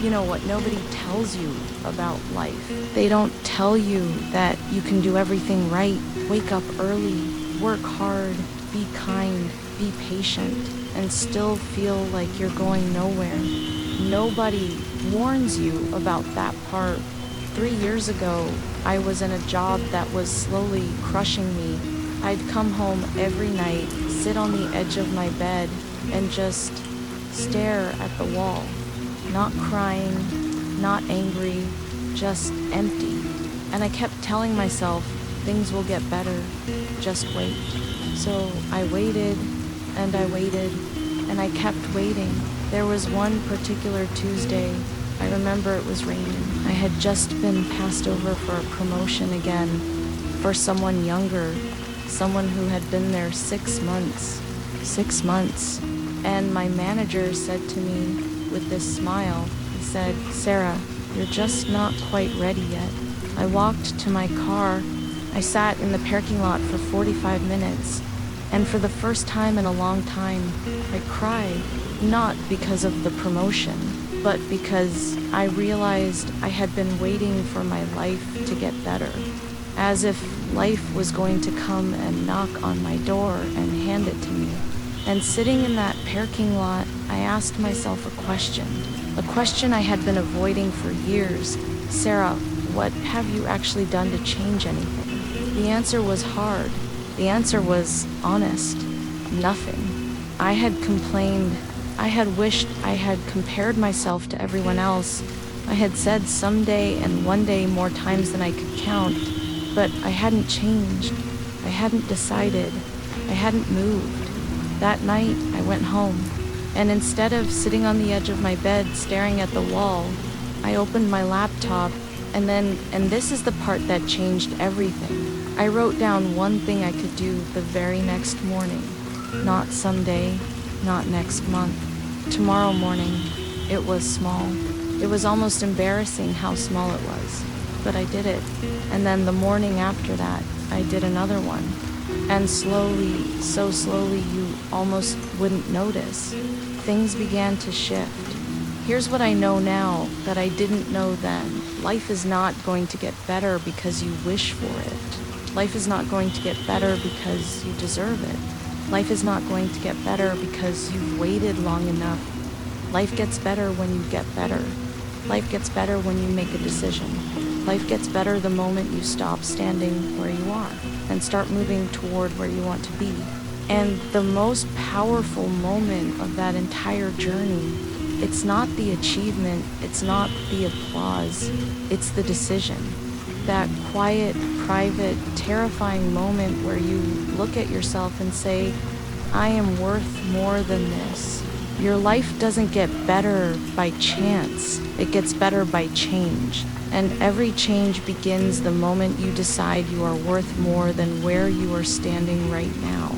what nobody tells you about life. They don't tell you that you can do everything right. Wake up early, work hard, be kind, be patient, and still feel like you're going nowhere. Nobody warns you about that part. 3 years ago, I was in a job that was slowly crushing me. I'd come home every night, sit on the edge of my bed, and just stare at the wall. Not crying, not angry, just empty. And I kept telling myself, things will get better, just wait. So I waited, and I waited, and I kept waiting. There was one particular Tuesday, I remember it was raining. I had just been passed over for a promotion again, for someone younger, someone who had been there 6 months. 6 months. And my manager said to me with this smile, he said, "Sarah, you're just not quite ready yet." I walked to my car. I sat in the parking lot for 45 minutes. And for the first time in a long time, I cried, not because of the promotion, but because I realized I had been waiting for my life to get better, as if life was going to come and knock on my door and hand it to me. And sitting in that parking lot, I asked myself a question I had been avoiding for years. "Sarah, what have you actually done to change anything?" The answer was hard. The answer was honest. Nothing. I had complained. I had wished I had compared myself to everyone else. I had said someday and one day more times than I could count, but I hadn't changed. I hadn't decided. I hadn't moved. That night, I went home, and instead of sitting on the edge of my bed staring at the wall, I opened my laptop, and this is the part that changed everything. I wrote down one thing I could do the very next morning. Not someday, not next month. Tomorrow morning. It was small. It was almost embarrassing how small it was, but I did it. And then the morning after that, I did another one. And slowly, so slowly you almost wouldn't notice, things began to shift. Here's what I know now that I didn't know then. Life is not going to get better because you wish for it. Life is not going to get better because you deserve it. Life is not going to get better because you've waited long enough. Life gets better when you get better. Life gets better when you make a decision. Life gets better the moment you stop standing where you are and start moving toward where you want to be. And the most powerful moment of that entire journey, it's not the achievement, it's not the applause, it's the decision. That quiet, private, terrifying moment where you look at yourself and say, "I am worth more than this." Your life doesn't get better by chance. It gets better by change. And every change begins the moment you decide you are worth more than where you are standing right now.